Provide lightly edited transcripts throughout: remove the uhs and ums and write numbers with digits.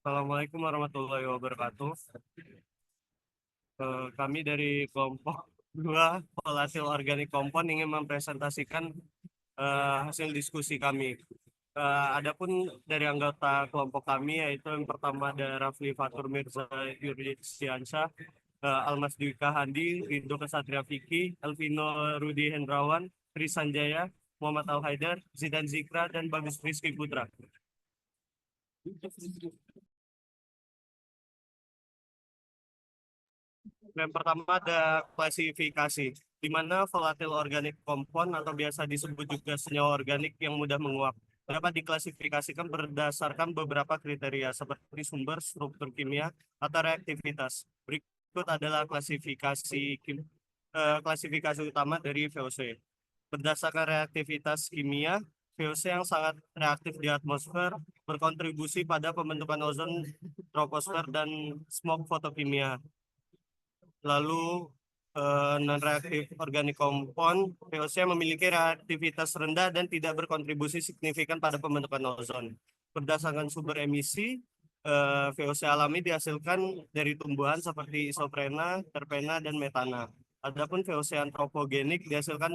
Assalamualaikum warahmatullahi wabarakatuh. Kami dari kelompok 2 Volatil Organik Compound ingin mempresentasikan hasil diskusi kami. Adapun dari anggota kelompok kami yaitu yang pertama ada Rafli Fatur Mirza Yurdiansyah, Almas Dwika Handi, Rido Kesatria Vicky, Elvino Rudi Hendrawan, Tri Sanjaya, Muhammad Al Haidar, Zidan Zikra, dan Bagus Rizky Putra. Yang pertama ada klasifikasi, di mana volatil organik compound atau biasa disebut juga senyawa organik yang mudah menguap dapat diklasifikasikan berdasarkan beberapa kriteria seperti sumber, struktur kimia, atau reaktivitas. Berikut adalah klasifikasi utama dari VOC. Berdasarkan reaktivitas kimia, VOC yang sangat reaktif di atmosfer berkontribusi pada pembentukan ozon, troposfer, dan smog fotokimia. Lalu non-reaktif organik compound, VOC memiliki reaktivitas rendah dan tidak berkontribusi signifikan pada pembentukan ozon. Berdasarkan sumber emisi, VOC alami dihasilkan dari tumbuhan seperti isoprena, terpena, dan metana. Adapun VOC antropogenik dihasilkan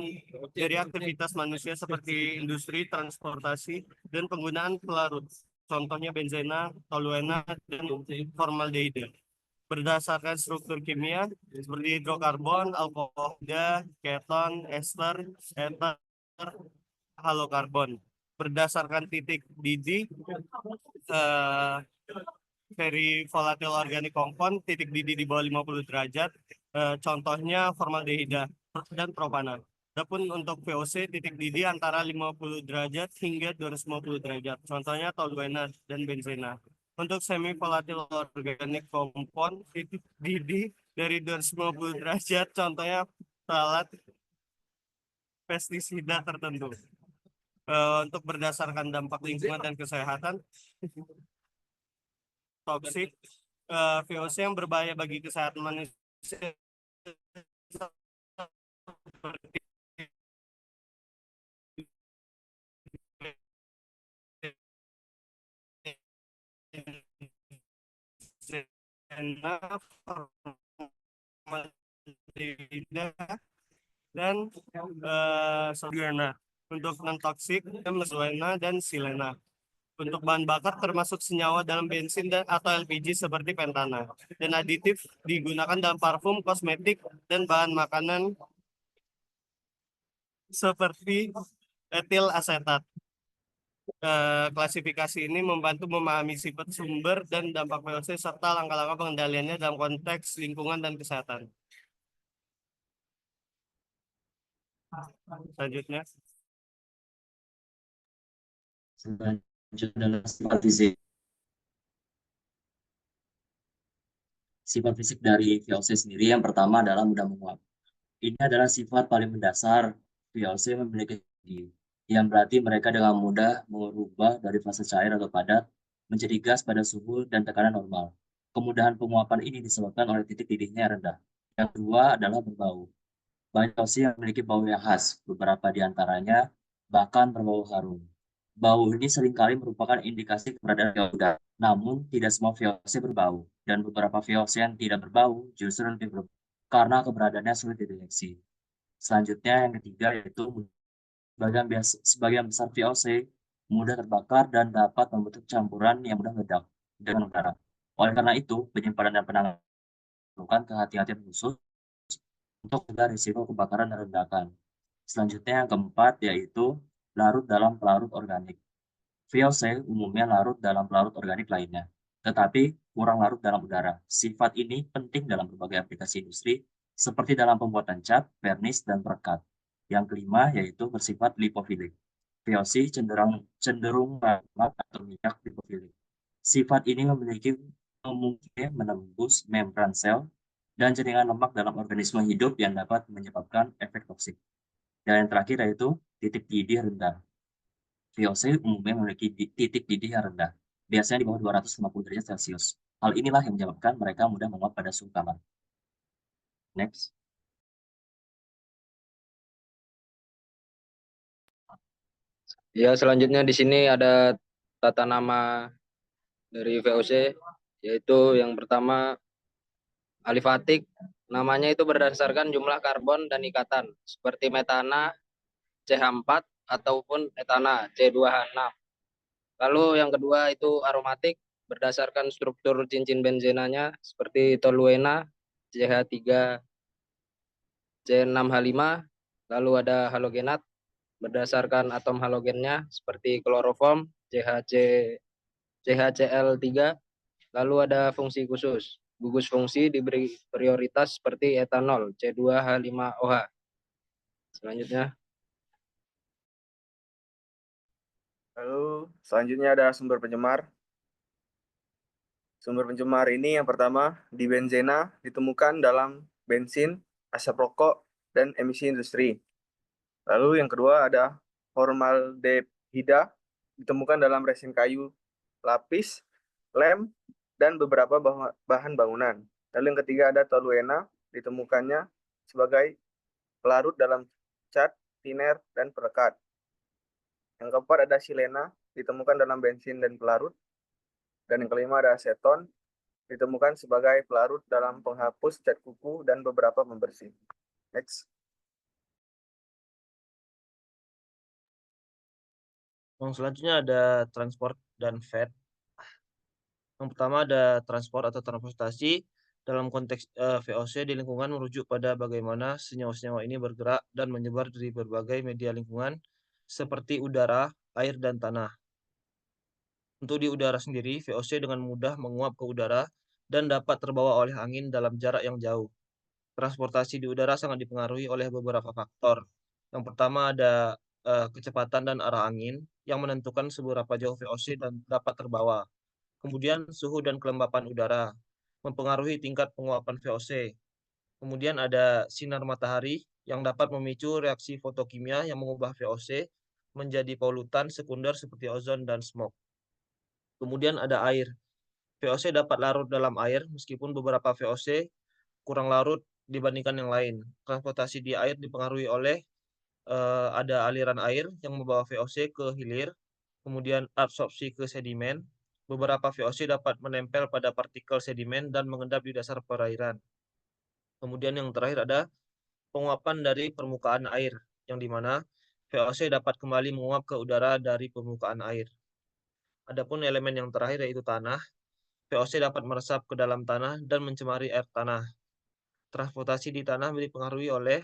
dari aktivitas manusia seperti industri, transportasi, dan penggunaan pelarut. Contohnya benzena, toluena, dan formaldehyde. Berdasarkan struktur kimia seperti hidrokarbon, alkohola, keton, ester, ether, halokarbon. Berdasarkan titik didih very volatile organic compound, titik didih di bawah 50 derajat, contohnya formaldehyda dan propana. Adapun untuk VOC titik didih antara 50 derajat hingga 250 derajat, contohnya toluena dan benzena. Untuk semi volatile organic compound titik didih dari 250 derajat, contohnya salat pestisida tertentu. Untuk berdasarkan dampak lingkungan dan kesehatan, toksik VOC yang berbahaya bagi kesehatan manusia seperti dan sodiana. Untuk non toksik, meslena dan silena. Untuk bahan bakar termasuk senyawa dalam bensin dan atau LPG seperti pentana. Dan aditif digunakan dalam parfum, kosmetik, dan bahan makanan seperti etil asetat. Klasifikasi ini membantu memahami sifat sumber dan dampak VOC serta langkah-langkah pengendaliannya dalam konteks lingkungan dan kesehatan. Selanjutnya. Selanjutnya adalah sifat fisik. Sifat fisik dari VOC sendiri yang pertama adalah mudah menguap. Ini adalah sifat paling mendasar VOC memiliki, yang berarti mereka dengan mudah merubah dari fase cair atau padat menjadi gas pada suhu dan tekanan normal. Kemudahan penguapan ini disebabkan oleh titik didihnya yang rendah. Yang kedua adalah berbau. Banyak VOC yang memiliki bau yang khas, beberapa di antaranya bahkan berbau harum. Bau ini seringkali merupakan indikasi keberadaan VOC, namun tidak semua VOC berbau, dan beberapa VOC yang tidak berbau justru lebih berbau karena keberadaannya sulit dideteksi. Selanjutnya yang ketiga yaitu sebagian besar VOC mudah terbakar dan dapat membentuk campuran yang mudah meledak dengan udara. Oleh karena itu, penyimpanan dan penanganan memerlukan kehati-hatian khusus untuk mencegah risiko kebakaran dan ledakan. Selanjutnya yang keempat yaitu larut dalam pelarut organik. VOC umumnya larut dalam pelarut organik lainnya, tetapi kurang larut dalam udara. Sifat ini penting dalam berbagai aplikasi industri, seperti dalam pembuatan cat, vernis, dan perekat. Yang kelima yaitu bersifat lipofilik. VOC cenderung lemak atau minyak lipofilik. Sifat ini memiliki kemungkinan menembus membran sel dan jaringan lemak dalam organisme hidup yang dapat menyebabkan efek toksik. Dan yang terakhir yaitu titik didih rendah. VOC umumnya memiliki titik didih yang rendah, biasanya di bawah 250 derajat Celcius. Hal inilah yang menyebabkan mereka mudah menguap pada suhu kamar. Next. Ya, selanjutnya di sini ada tata nama dari VOC, yaitu yang pertama alifatik. Namanya itu berdasarkan jumlah karbon dan ikatan, seperti metana CH4 ataupun etana C2H6. Lalu yang kedua itu aromatik, berdasarkan struktur cincin benzenanya, seperti toluena CH3 C6H5. Lalu ada halogenat, berdasarkan atom halogennya, seperti kloroform CHCl3. Lalu ada fungsi khusus. Gugus fungsi diberi prioritas seperti etanol C2H5OH. Selanjutnya, Lalu selanjutnya ada sumber pencemar. Sumber pencemar ini yang pertama di benzena ditemukan dalam bensin, asap rokok, dan emisi industri. Lalu yang kedua ada formaldehida ditemukan dalam resin kayu, lapis, lem, dan beberapa bahan bangunan. Lalu yang ketiga ada toluena ditemukannya sebagai pelarut dalam cat, tiner, dan perekat. Yang keempat ada silena ditemukan dalam bensin dan pelarut. Dan yang kelima ada aseton ditemukan sebagai pelarut dalam penghapus cat kuku dan beberapa pembersih. Next. Yang selanjutnya ada transport dan fed. Yang pertama ada transport atau transportasi. Dalam konteks VOC di lingkungan merujuk pada bagaimana senyawa-senyawa ini bergerak dan menyebar dari berbagai media lingkungan seperti udara, air, dan tanah. Untuk di udara sendiri, VOC dengan mudah menguap ke udara dan dapat terbawa oleh angin dalam jarak yang jauh. Transportasi di udara sangat dipengaruhi oleh beberapa faktor. Yang pertama ada kecepatan dan arah angin yang menentukan seberapa jauh VOC dan dapat terbawa. Kemudian suhu dan kelembapan udara mempengaruhi tingkat penguapan VOC. Kemudian ada sinar matahari yang dapat memicu reaksi fotokimia yang mengubah VOC menjadi polutan sekunder seperti ozon dan smog. Kemudian ada air. VOC dapat larut dalam air meskipun beberapa VOC kurang larut dibandingkan yang lain. Transportasi di air dipengaruhi oleh ada aliran air yang membawa VOC ke hilir, kemudian absorpsi ke sedimen. Beberapa VOC dapat menempel pada partikel sedimen dan mengendap di dasar perairan. Kemudian yang terakhir ada penguapan dari permukaan air, yang dimana VOC dapat kembali menguap ke udara dari permukaan air. Adapun elemen yang terakhir yaitu tanah, VOC dapat meresap ke dalam tanah dan mencemari air tanah. Transportasi di tanah dipengaruhi oleh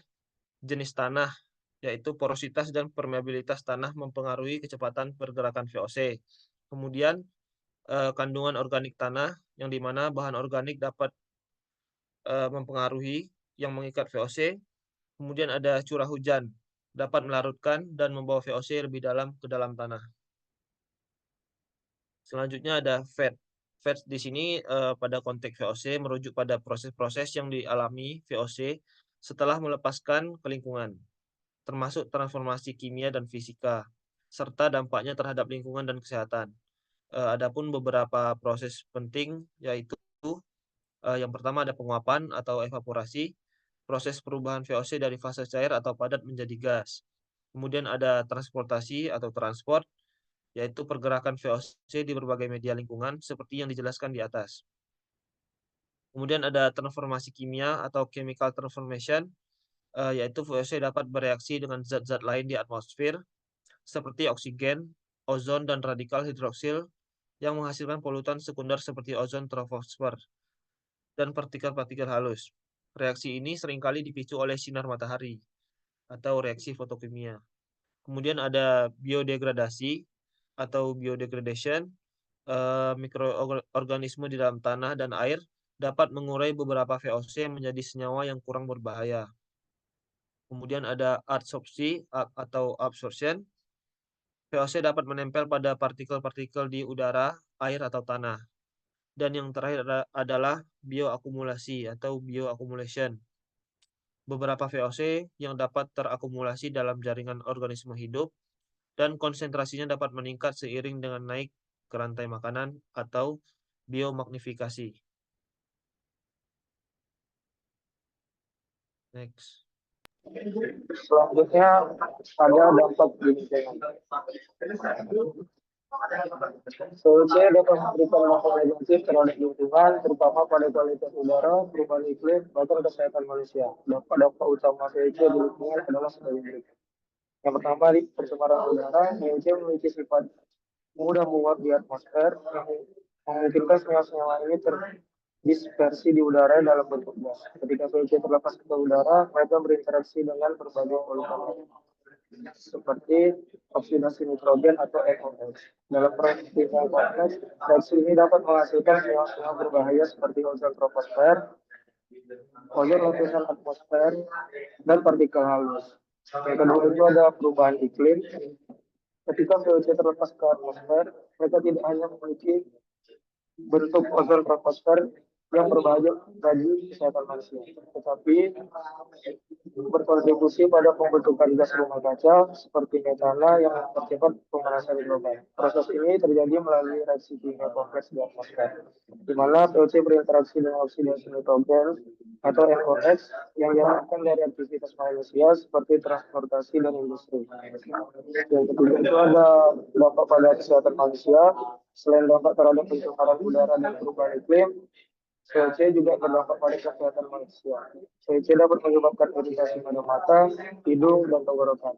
jenis tanah, yaitu porositas dan permeabilitas tanah mempengaruhi kecepatan pergerakan VOC. Kemudian kandungan organik tanah, yang dimana bahan organik dapat mempengaruhi yang mengikat VOC. Kemudian ada curah hujan, dapat melarutkan dan membawa VOC lebih dalam ke dalam tanah. Selanjutnya ada fed. Fed di sini pada konteks VOC merujuk pada proses-proses yang dialami VOC setelah melepaskan ke lingkungan, termasuk transformasi kimia dan fisika, serta dampaknya terhadap lingkungan dan kesehatan. Adapun beberapa proses penting yaitu yang pertama ada penguapan atau evaporasi, proses perubahan VOC dari fase cair atau padat menjadi gas. Kemudian ada transportasi atau transport, yaitu pergerakan VOC di berbagai media lingkungan seperti yang dijelaskan di atas. Kemudian ada transformasi kimia atau chemical transformation, yaitu VOC dapat bereaksi dengan zat-zat lain di atmosfer seperti oksigen, ozon, dan radikal hidroksil yang menghasilkan polutan sekunder seperti ozon, troposfer, dan partikel-partikel halus. Reaksi ini seringkali dipicu oleh sinar matahari atau reaksi fotokimia. Kemudian ada biodegradasi atau biodegradation. Mikroorganisme di dalam tanah dan air dapat mengurai beberapa VOC menjadi senyawa yang kurang berbahaya. Kemudian ada adsorpsi atau absorption. VOC dapat menempel pada partikel-partikel di udara, air, atau tanah. Dan yang terakhir adalah bioakumulasi atau bioaccumulation. Beberapa VOC yang dapat terakumulasi dalam jaringan organisme hidup dan konsentrasinya dapat meningkat seiring dengan naik ke rantai makanan atau biomagnifikasi. Next. selanjutnya ada dampak lingkungan. VOC dapat memberikan dampak negatif terhadap lingkungan, terutama pada kualitas udara, perubahan iklim, bahkan kesehatan manusia. Dampak utama VOC di lingkungan adalah sebagai berikut. Yang pertama, di pencemaran udara, VOC memiliki sifat mudah menguap di atmosfer, memungkinkan senyawa-senyawa ini terdispersi di udara dalam bentuk gas. Ketika VOC terlepas ke udara, mereka berinteraksi dengan berbagai polutan lain, seperti oksidasi nitrogen atau NOx. Dalam reaksi yang kompleks, reaksi ini dapat menghasilkan senyawa-senyawa berbahaya seperti ozon troposfer, ozon lapisan atmosfer, dan partikel halus. Yang kedua itu ada perubahan iklim. Ketika VOC terlepas ke atmosfer, mereka tidak hanya memiliki bentuk ozon troposfer yang berbahaya bagi kesehatan manusia, tetapi berkontribusi pada pembentukan gas rumah kaca seperti metana yang mempercepat pemanasan global. Proses ini terjadi melalui reaksi kimia kompleks di atmosfer, di mana VOC berinteraksi dengan oksidasi nitrogen atau NOx yang dihasilkan dari aktivitas manusia seperti transportasi dan industri. Yang ketiga itu ada dampak pada kesehatan manusia. Selain dampak terhadap pencemaran udara dan perubahan iklim, VOC juga berdampak pada kesehatan manusia. VOC dapat menyebabkan iritasi pada mata, hidung, dan tenggorokan.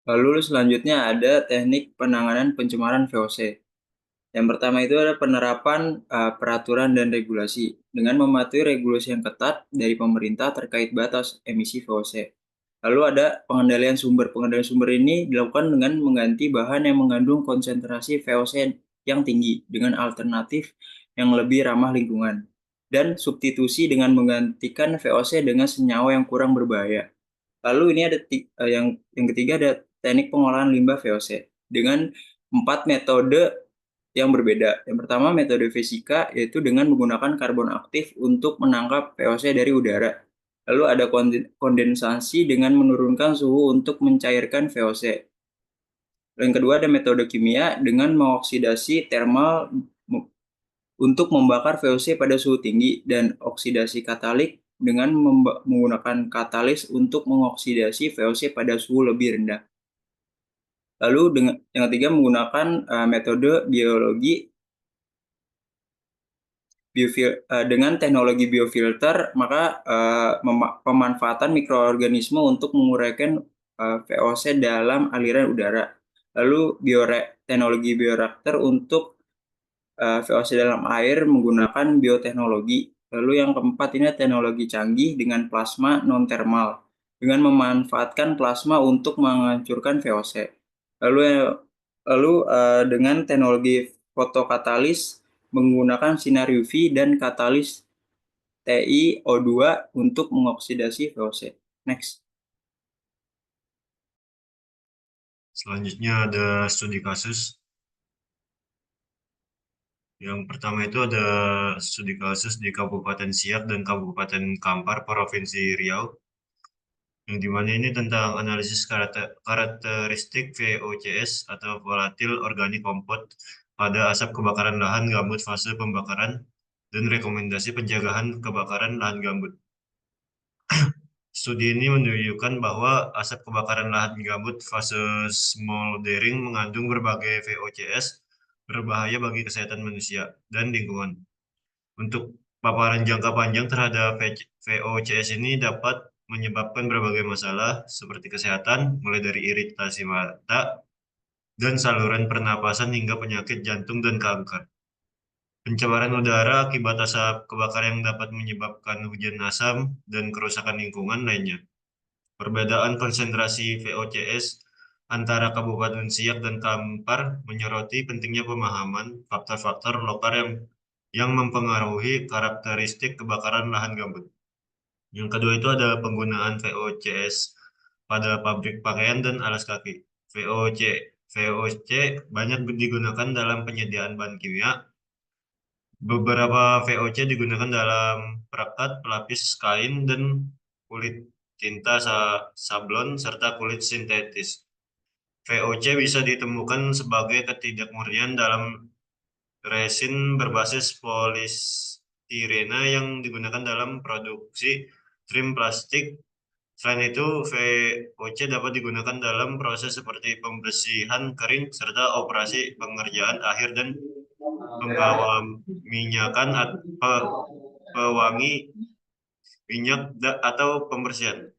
Lalu selanjutnya ada teknik penanganan pencemaran VOC. Yang pertama itu ada penerapan peraturan dan regulasi dengan mematuhi regulasi yang ketat dari pemerintah terkait batas emisi VOC. Lalu ada pengendalian sumber. Pengendalian sumber ini dilakukan dengan mengganti bahan yang mengandung konsentrasi VOC yang tinggi dengan alternatif yang lebih ramah lingkungan. Dan substitusi dengan menggantikan VOC dengan senyawa yang kurang berbahaya. Lalu ini ada yang ketiga ada teknik pengolahan limbah VOC dengan 4 metode yang berbeda. Yang pertama metode fisika, yaitu dengan menggunakan karbon aktif untuk menangkap VOC dari udara. Lalu ada kondensasi dengan menurunkan suhu untuk mencairkan VOC. Yang kedua ada metode kimia dengan mengoksidasi termal untuk membakar VOC pada suhu tinggi, dan oksidasi katalik dengan menggunakan katalis untuk mengoksidasi VOC pada suhu lebih rendah. Lalu yang ketiga menggunakan metode dengan teknologi biofilter, maka pemanfaatan mikroorganisme untuk menguraikan VOC dalam aliran udara. Lalu teknologi bioreaktor untuk VOC dalam air menggunakan bioteknologi. Lalu yang keempat ini teknologi canggih dengan plasma non-thermal dengan memanfaatkan plasma untuk menghancurkan VOC. Lalu dengan teknologi fotokatalis menggunakan sinar UV dan katalis TiO2 untuk mengoksidasi VOC. Next. Selanjutnya ada studi kasus. Yang pertama itu ada studi kasus di Kabupaten Siak dan Kabupaten Kampar, Provinsi Riau. Yang dimana ini tentang analisis karakteristik VOCs atau volatil organik kompot pada asap kebakaran lahan gambut fase pembakaran dan rekomendasi penjagaan kebakaran lahan gambut. Studi ini menunjukkan bahwa asap kebakaran lahan gambut fase smoldering mengandung berbagai VOCs berbahaya bagi kesehatan manusia dan lingkungan. Untuk paparan jangka panjang terhadap VOCs ini dapat menyebabkan berbagai masalah seperti kesehatan, mulai dari iritasi mata dan saluran pernapasan hingga penyakit jantung dan kanker. Pencemaran udara akibat asap kebakaran yang dapat menyebabkan hujan asam dan kerusakan lingkungan lainnya. Perbedaan konsentrasi VOCs antara Kabupaten Siak dan Kampar menyoroti pentingnya pemahaman faktor-faktor lokal yang mempengaruhi karakteristik kebakaran lahan gambut. Yang kedua itu ada penggunaan VOCs pada pabrik pakaian dan alas kaki. VOC banyak digunakan dalam penyediaan bahan kimia. Beberapa VOC digunakan dalam perekat, pelapis kain, dan kulit tinta sablon, serta kulit sintetis. VOC bisa ditemukan sebagai ketidakmurnian dalam resin berbasis polistirena yang digunakan dalam produksi trim plastik Selain itu, VOC dapat digunakan dalam proses seperti pembersihan kering serta operasi pengerjaan akhir dan pembawa-minyakan pewangi minyak atau pembersihan.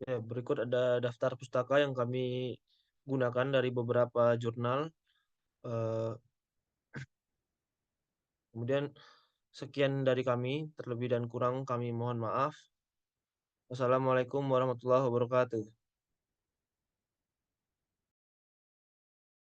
Ya, berikut ada daftar pustaka yang kami gunakan dari beberapa jurnal. Kemudian sekian dari kami, terlebih dan kurang kami mohon maaf. Wassalamualaikum warahmatullahi wabarakatuh.